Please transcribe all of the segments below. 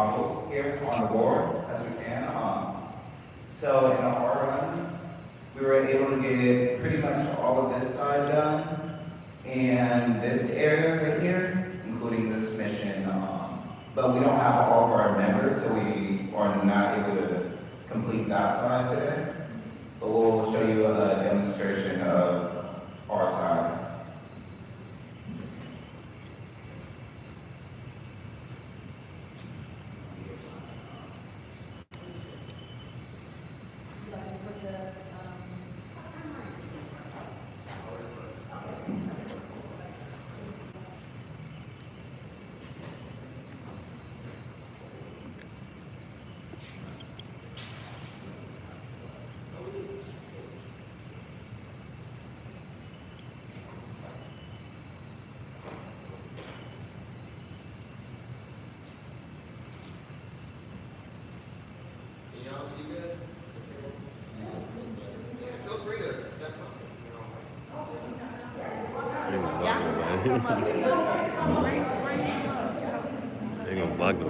models here on the board as we can. So in our runs, we were able to get pretty much all of this side done and this area right here, including this mission. But we don't have all of our members, so we are not able to complete that side today. But we'll show you a demonstration of our side. Ain't gonna block no.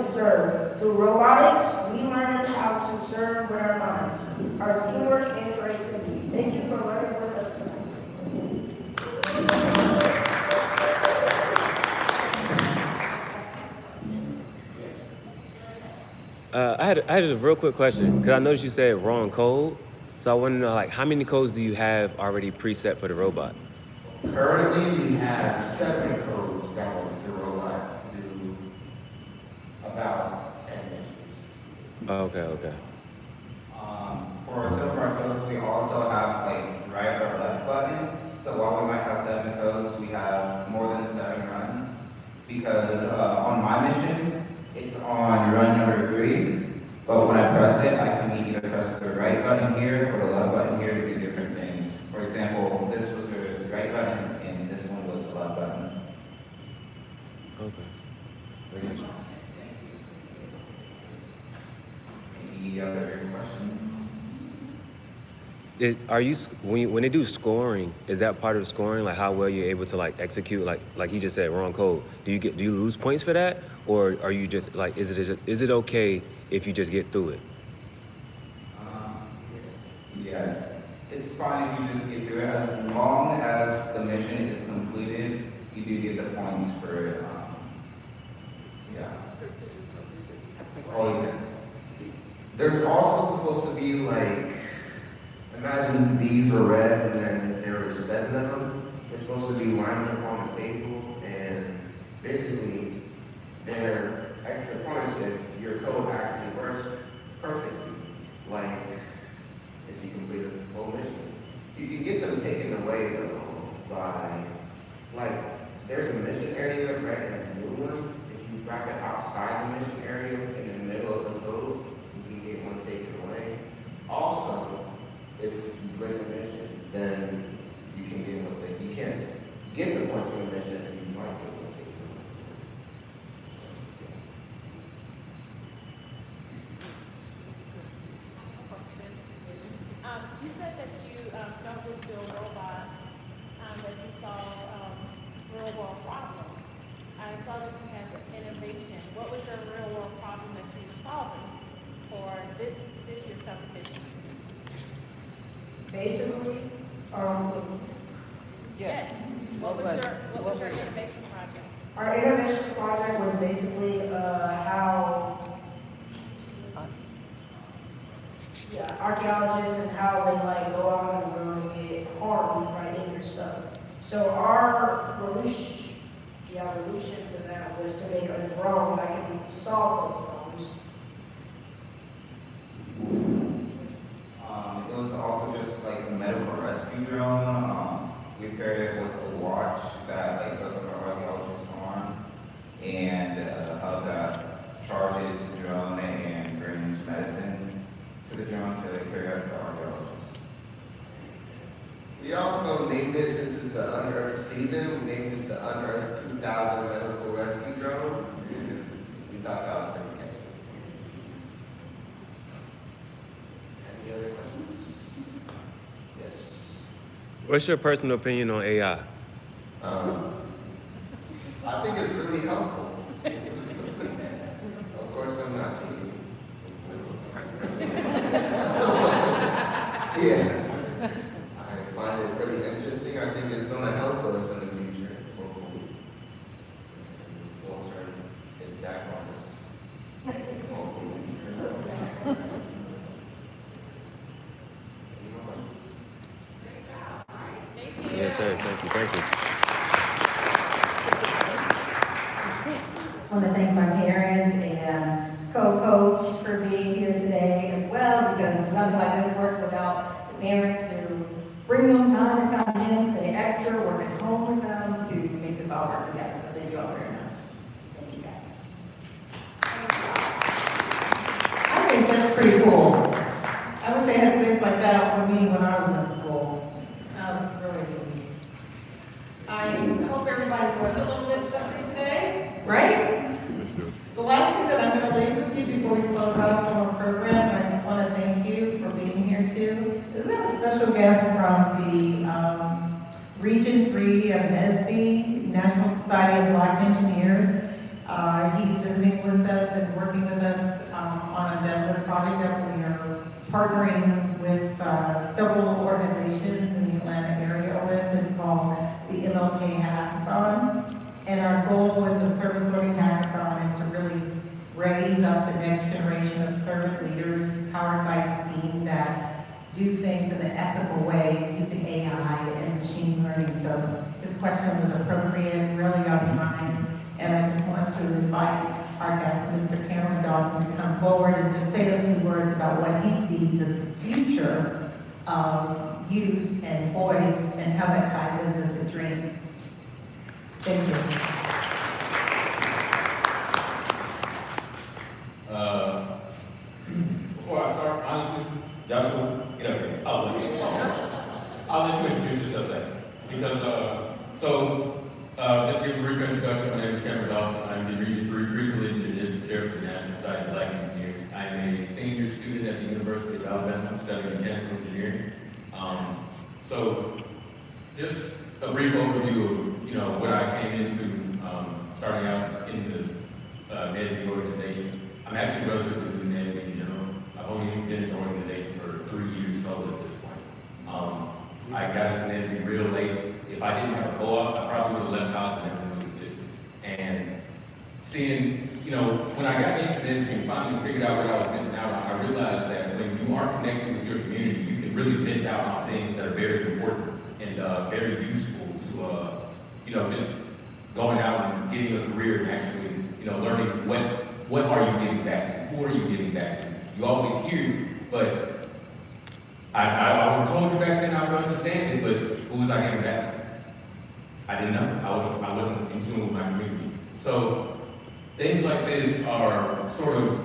Serve. Through robotics, we learn how to serve with our minds, our teamwork, and creativity. Thank you for learning with us tonight. I had a real quick question because I noticed you said wrong code, so I want to know like how many codes do you have already preset for the robot? currently we have 7 codes that will use the robot to do about 10 missions. Okay. For some of our codes, we also have like right or left button. So while we might have 7 codes, we have more than 7 runs. Because on my mission, it's on run number 3. But when I press it, I can either press the right button here or the left button here to do different things. For example, this was the right button and this one was the left button. Okay. Any other questions? Are you when they do scoring? Is that part of the scoring? Like how well you're able to like execute? Like he just said, wrong code. Do you lose points for that, or are you just like is it okay if you just get through it? Yes, it's fine if you just get through it as long as the mission is completed. You do get the points for it. Yeah. Oh, yes. There's also supposed to be like, imagine these were red and then there were 7 of them. They're supposed to be lined up on the table, and basically they're extra points if your code actually works perfectly. Like if you complete a full mission. You can get them taken away though by, like, there's a mission area right in a blue one. If you wrap it outside the mission area in the middle of the code, you can get one taken away. Also, if you break a mission, then you can get one taken. You can't get the points from the mission, and you might get one taken away. You said that you don't just build robots, that you solve real world problems. I saw that you had innovation. What was your real world problem that you were solving for this year's competition? Basically, Yes. What was your innovation project? our innovation project was basically how archaeologists and how they like go out on the road and get harmed by dangerous stuff. So our solution to that was to make a drone that can solve those problems. It was also just like a medical rescue drone. We paired it with a watch that like goes on our archaeologist's arm, and a hub that charges the drone and brings medicine to the drone to carry out the archaeologist. We also named it, since it's the Unearthed season, we named it the Unearthed 2000 Medical Rescue Drone. And we thought that was pretty catchy. Any other questions? Yes. What's your personal opinion on AI? I think it's really helpful. Of course, I'm not cheating. Yeah. I find it pretty interesting. I think it's going to help us in the future, hopefully. And we'll turn his back on us. Hopefully. Any more questions? Yes, sir. Thank you. Just want to thank my parents and co-coach for being here today as well, because nothing like this works without the parents who bring them time and time again, stay extra, work at home with them to make this all work together. So thank you all very much. Thank you guys. I think that's pretty cool. I wish they had things like that for me when I was in school. That was really neat. I hope everybody learned a little bit something today, right? The last thing that I'm going to leave with you before we close out our program, I just want to thank you for being here too. We have a special guest from the Region 3 of NSBE, National Society of Black Engineers. He's visiting with us and working with us on another project that we are partnering with several organizations in the Atlanta area with. It's called the Mlk Hackathon. And our goal with the Service Learning Hackathon is to really raise up the next generation of servant leaders powered by STEAM that do things in an ethical way using AI and machine learning. So this question was appropriate, really on time. And I just want to invite our guest, Mr. Cameron Dawson, to come forward and just say a few words about what he sees as the future of youth and boys and how that ties in with the dream. Thank you. Before I start, honestly, Joshua, get up here. I'll let you introduce yourself second. Because, just to give a brief introduction, my name is Cameron Dawson. I'm the Region 3 Pre-Collegiate District Chair for the National Society of Black Engineers. I am a senior student at the University of Alabama. I'm studying mechanical engineering. Just a brief overview of, what I came into starting out in the NESB organization. I'm actually relatively new to NESB in general. I've only been in the organization for 3 years total at this point. I got into NESB real late. If I didn't have a co-op, I probably would have left college and never knew it existed. And seeing, when I got into NESB and finally figured out what I was missing out on, I realized that when you aren't connected with your community, you can really miss out on things that are very important and very useful to, just going out and getting a career and actually, learning what are you giving back to? Who are you giving back to? You always hear, but I was told you back then I would understand it, but who was I giving back to? I didn't know. I wasn't in tune with my community. So things like this are sort of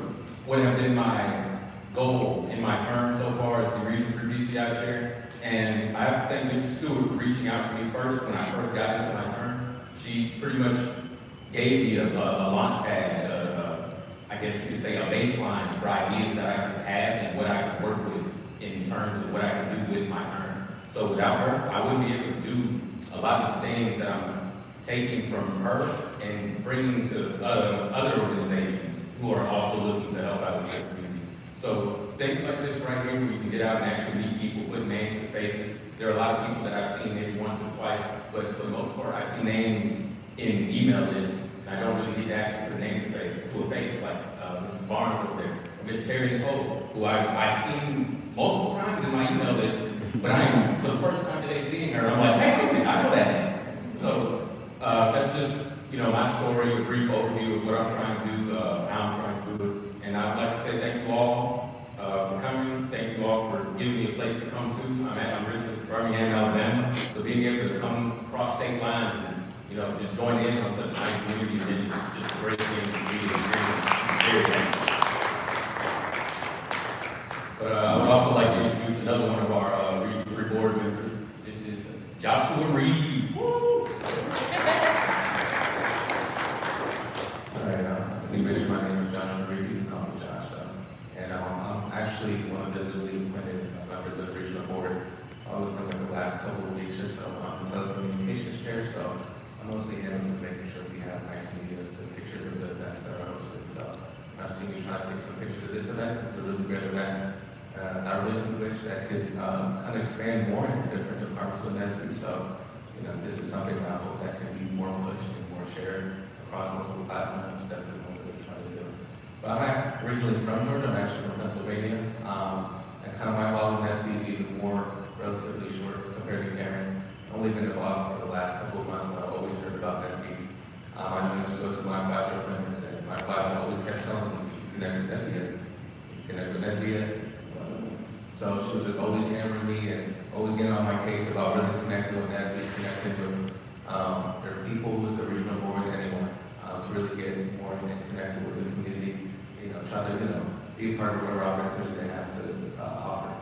what have been my goal in my term so far as the Region 3 PCI chair. And I have to thank Mrs. Stewart for reaching out to me first when I first got into my term. She pretty much gave me a launch pad, I guess you could say a baseline for ideas that I could have and what I could work with in terms of what I could do with my term. So without her, I wouldn't be able to do a lot of the things that I'm taking from her and bringing to other organizations who are also looking to help out with their community. So things like this right here, where you can get out and actually meet people, put names to faces. There are a lot of people that I've seen maybe once or twice, but for the most part, I see names in email lists, and I don't really get to actually put a name to a face, like Mrs. Barnes over there, or Miss Terry Nicole, who I've seen multiple times in my email list, but for the first time today seeing her, I'm like, hey, wait a minute, I know that name. So that's just, my story, a brief overview of what I'm trying to do, how I'm trying to do it. And I'd like to say thank you all for coming. Thank you all for giving me a place to come to. I'm originally from Birmingham, Alabama, so being able to come across state lines and, just join in on such a nice community event is just a great thing to be very thankful. But I would also like to introduce another one of our Region 3 board members. This is Joshua Reed. Woo! Alright, as you mentioned, my name is Joshua Reed. You can call me Josh. And I'm actually one of the newly appointed members of the regional board. Within the last couple of weeks or so, I'm the telecommunications chair, so I'm mostly handling just making sure we have nice media, the pictures of the events that are hosted. So I've seen you try to take some pictures of this event. It's a really great event. I really wish that could kind of expand more into different departments of NESB. So, this is something that I hope that can be more pushed and more shared across multiple platforms. Definitely what we're trying to do. But I'm originally from Georgia. I'm actually from Pennsylvania. And kind of my involvement in NESB is even more relatively short compared to Cameron. I've only been involved for the last couple of months, but I've always heard about NESB. I used to go to my advisor appointments, and my advisor always kept telling me, you connect with NESB yet? You connect with NESB yet? So she was just always hammering me and always getting on my case about really connecting with NESB, connecting with their people, who's the regional boards, anyone, to really get more and connected with the community, try to, be a part of whatever opportunities they have to offer.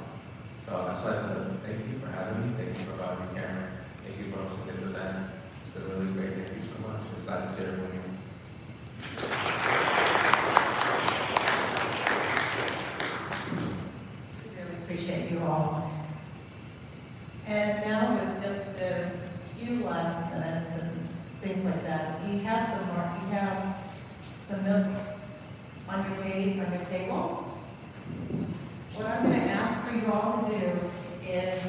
So I'd just like to thank you for having me. Thank you for inviting me, Cameron. Thank you for hosting this event. It's been really great. Thank you so much. It's glad to see everyone here. Really appreciate you all. And now with just a few last minutes and things like that, we have some notes on your tables. What I'm going to ask for you all to do is,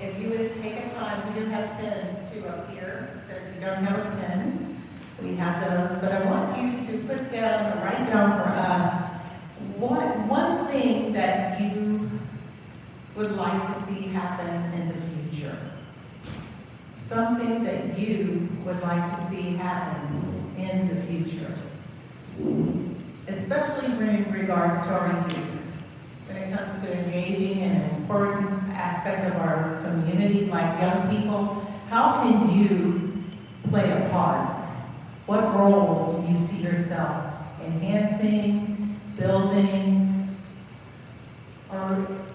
if you would take a time, we do have pens too up here, so if you don't have a pen, we have those, but I want you to put down, write down for us, one thing that you would like to see happen in the future? Something that you would like to see happen in the future, especially in regards to our youth. When it comes to engaging in an important aspect of our community, like young people, how can you play a part? What role do you see yourself enhancing, building, or